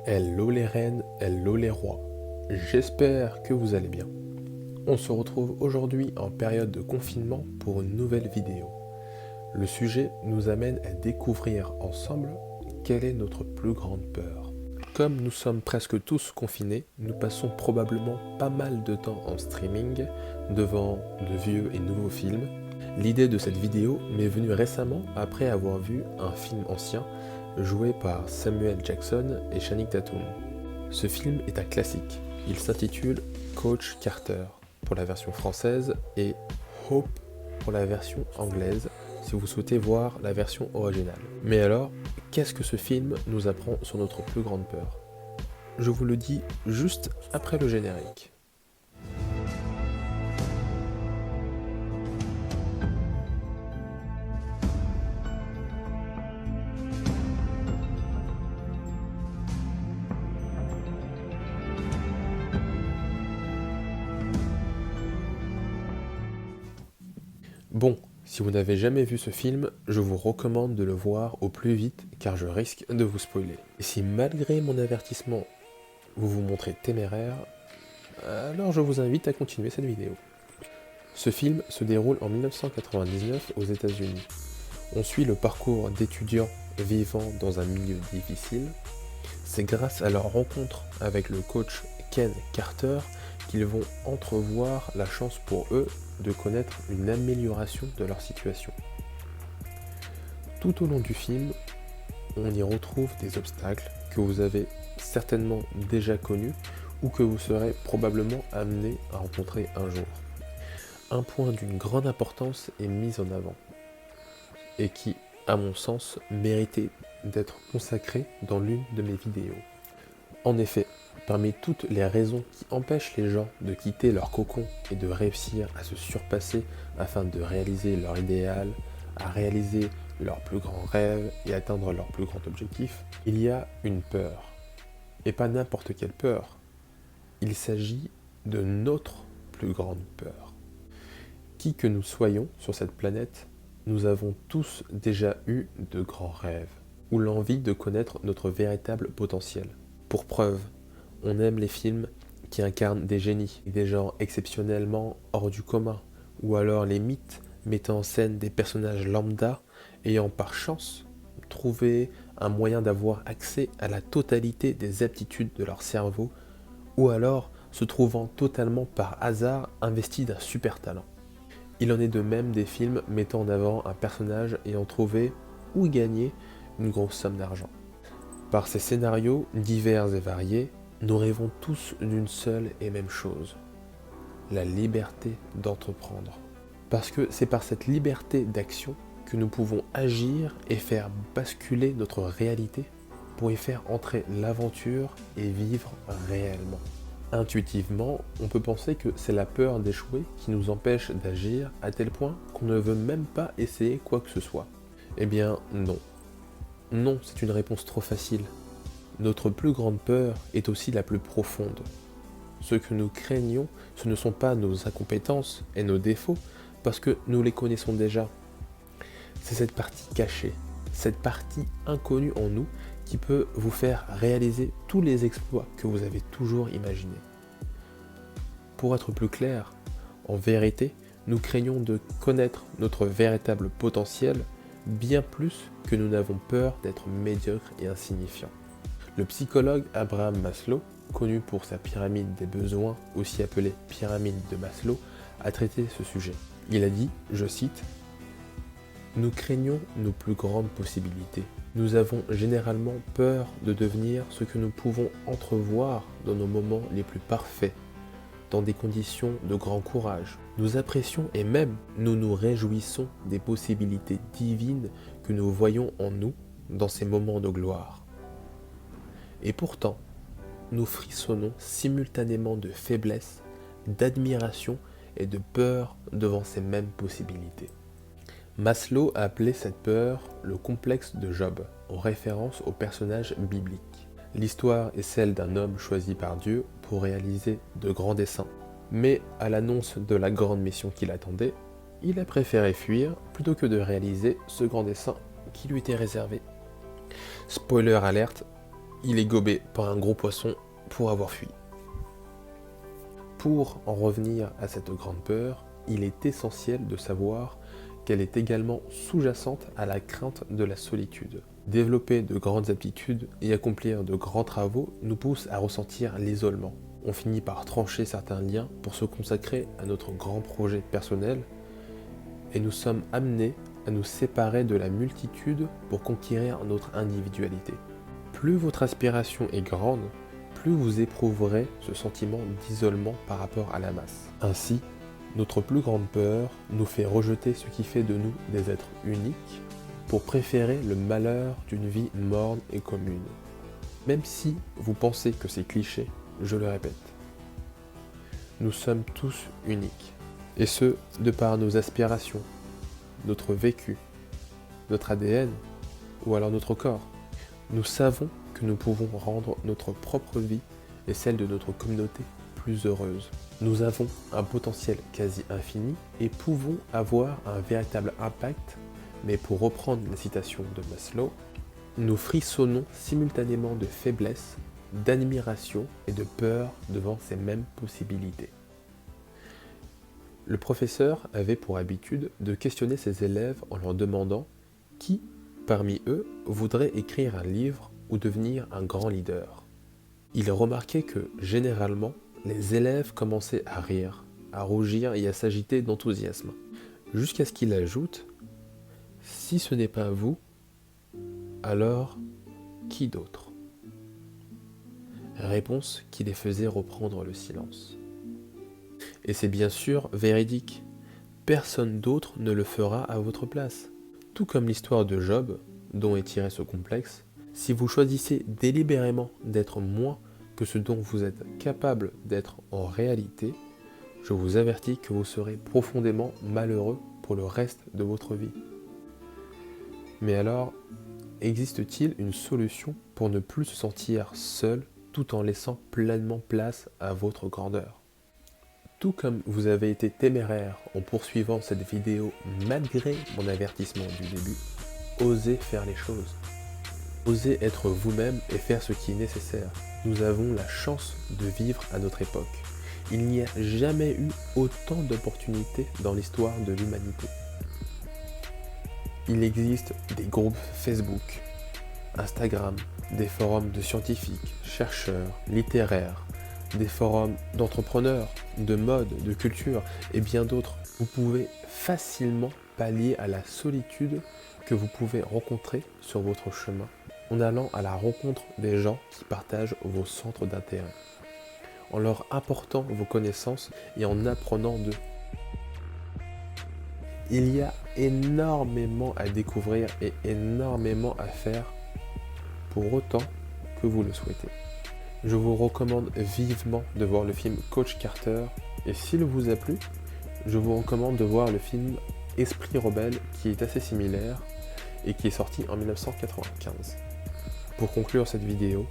Hello les reines, hello les rois. J'espère que vous allez bien. On se retrouve aujourd'hui en période de confinement pour une nouvelle vidéo. Le sujet nous amène à découvrir ensemble quelle est notre plus grande peur. Comme nous sommes presque tous confinés, nous passons probablement pas mal de temps en streaming devant de vieux et nouveaux films. L'idée de cette vidéo m'est venue récemment après avoir vu un film ancien joué par Samuel Jackson et Channing Tatum. Ce film est un classique. Il s'intitule Coach Carter pour la version française et Hope pour la version anglaise si vous souhaitez voir la version originale. Mais alors, qu'est-ce que ce film nous apprend sur notre plus grande peur? Je vous le dis juste après le générique. Bon, si vous n'avez jamais vu ce film, je vous recommande de le voir au plus vite car je risque de vous spoiler. Et si malgré mon avertissement, vous vous montrez téméraire, alors je vous invite à continuer cette vidéo. Ce film se déroule en 1999 aux États-Unis. On suit le parcours d'étudiants vivant dans un milieu difficile. C'est grâce à leur rencontre avec le coach Ken Carter qu'ils vont entrevoir la chance pour eux de connaître une amélioration de leur situation. Tout au long du film, on y retrouve des obstacles que vous avez certainement déjà connus ou que vous serez probablement amené à rencontrer un jour. Un point d'une grande importance est mis en avant et qui, à mon sens, méritait d'être consacré dans l'une de mes vidéos. En effet, parmi toutes les raisons qui empêchent les gens de quitter leur cocon et de réussir à se surpasser afin de réaliser leur idéal, à réaliser leurs plus grands rêves et atteindre leurs plus grands objectifs, il y a une peur. Et pas n'importe quelle peur. Il s'agit de notre plus grande peur. Qui que nous soyons sur cette planète, nous avons tous déjà eu de grands rêves, ou l'envie de connaître notre véritable potentiel. Pour preuve, on aime les films qui incarnent des génies, des gens exceptionnellement hors du commun, ou alors les mythes mettant en scène des personnages lambda ayant par chance trouvé un moyen d'avoir accès à la totalité des aptitudes de leur cerveau, ou alors se trouvant totalement par hasard investis d'un super talent. Il en est de même des films mettant en avant un personnage ayant trouvé ou gagné une grosse somme d'argent. Par ces scénarios divers et variés, nous rêvons tous d'une seule et même chose, la liberté d'entreprendre. Parce que c'est par cette liberté d'action que nous pouvons agir et faire basculer notre réalité pour y faire entrer l'aventure et vivre réellement. Intuitivement, on peut penser que c'est la peur d'échouer qui nous empêche d'agir à tel point qu'on ne veut même pas essayer quoi que ce soit. Eh bien non. Non, c'est une réponse trop facile. Notre plus grande peur est aussi la plus profonde. Ce que nous craignons, ce ne sont pas nos incompétences et nos défauts, parce que nous les connaissons déjà. C'est cette partie cachée, cette partie inconnue en nous qui peut vous faire réaliser tous les exploits que vous avez toujours imaginés. Pour être plus clair, en vérité, nous craignons de connaître notre véritable potentiel bien plus que nous n'avons peur d'être médiocres et insignifiants. Le psychologue Abraham Maslow, connu pour sa pyramide des besoins, aussi appelée pyramide de Maslow, a traité ce sujet. Il a dit, je cite, « Nous craignons nos plus grandes possibilités. Nous avons généralement peur de devenir ce que nous pouvons entrevoir dans nos moments les plus parfaits, dans des conditions de grand courage. Nous apprécions et même nous nous réjouissons des possibilités divines que nous voyons en nous dans ces moments de gloire. Et pourtant, nous frissonnons simultanément de faiblesse, d'admiration et de peur devant ces mêmes possibilités. » Maslow a appelé cette peur le complexe de Job, en référence au personnage biblique. L'histoire est celle d'un homme choisi par Dieu pour réaliser de grands desseins. Mais à l'annonce de la grande mission qu'il attendait, il a préféré fuir plutôt que de réaliser ce grand dessein qui lui était réservé. Spoiler alerte, il est gobé par un gros poisson pour avoir fui. Pour en revenir à cette grande peur, il est essentiel de savoir qu'elle est également sous-jacente à la crainte de la solitude. Développer de grandes aptitudes et accomplir de grands travaux nous pousse à ressentir l'isolement. On finit par trancher certains liens pour se consacrer à notre grand projet personnel et nous sommes amenés à nous séparer de la multitude pour conquérir notre individualité. Plus votre aspiration est grande, plus vous éprouverez ce sentiment d'isolement par rapport à la masse. Ainsi, notre plus grande peur nous fait rejeter ce qui fait de nous des êtres uniques pour préférer le malheur d'une vie morne et commune. Même si vous pensez que c'est cliché, je le répète, nous sommes tous uniques, et ce, de par nos aspirations, notre vécu, notre ADN ou alors notre corps. Nous savons que nous pouvons rendre notre propre vie et celle de notre communauté plus heureuse. Nous avons un potentiel quasi infini et pouvons avoir un véritable impact, mais pour reprendre la citation de Maslow, nous frissonnons simultanément de faiblesse, d'admiration et de peur devant ces mêmes possibilités. Le professeur avait pour habitude de questionner ses élèves en leur demandant qui, parmi eux, voudrait écrire un livre ou devenir un grand leader. Il remarquait que, généralement, les élèves commençaient à rire, à rougir et à s'agiter d'enthousiasme, jusqu'à ce qu'il ajoute « Si ce n'est pas vous, alors qui d'autre ?» Réponse qui les faisait reprendre le silence. Et c'est bien sûr véridique, personne d'autre ne le fera à votre place. Tout comme l'histoire de Job, dont est tiré ce complexe, si vous choisissez délibérément d'être moins que ce dont vous êtes capable d'être en réalité, je vous avertis que vous serez profondément malheureux pour le reste de votre vie. Mais alors, existe-t-il une solution pour ne plus se sentir seul tout en laissant pleinement place à votre grandeur ? Tout comme vous avez été téméraire en poursuivant cette vidéo malgré mon avertissement du début, osez faire les choses. Osez être vous-même et faire ce qui est nécessaire. Nous avons la chance de vivre à notre époque. Il n'y a jamais eu autant d'opportunités dans l'histoire de l'humanité. Il existe des groupes Facebook, Instagram, des forums de scientifiques, chercheurs, littéraires, des forums d'entrepreneurs, de mode, de culture et bien d'autres. Vous pouvez facilement pallier à la solitude que vous pouvez rencontrer sur votre chemin en allant à la rencontre des gens qui partagent vos centres d'intérêt, en leur apportant vos connaissances et en apprenant d'eux. Il y a énormément à découvrir et énormément à faire pour autant que vous le souhaitez. Je vous recommande vivement de voir le film Coach Carter et s'il vous a plu, je vous recommande de voir le film Esprit rebelle qui est assez similaire et qui est sorti en 1995. Pour conclure cette vidéo,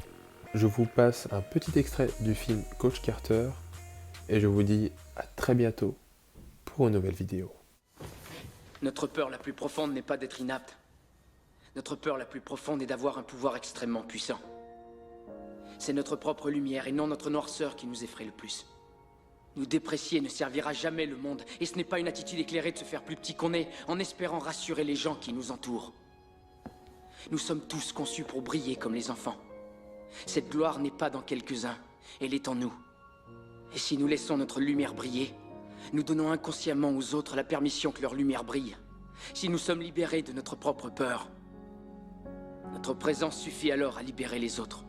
je vous passe un petit extrait du film Coach Carter et je vous dis à très bientôt pour une nouvelle vidéo. Notre peur la plus profonde n'est pas d'être inapte. Notre peur la plus profonde est d'avoir un pouvoir extrêmement puissant. C'est notre propre lumière et non notre noirceur qui nous effraie le plus. Nous déprécier ne servira jamais le monde, et ce n'est pas une attitude éclairée de se faire plus petit qu'on est, en espérant rassurer les gens qui nous entourent. Nous sommes tous conçus pour briller comme les enfants. Cette gloire n'est pas dans quelques-uns, elle est en nous. Et si nous laissons notre lumière briller, nous donnons inconsciemment aux autres la permission que leur lumière brille. Si nous sommes libérés de notre propre peur, notre présence suffit alors à libérer les autres.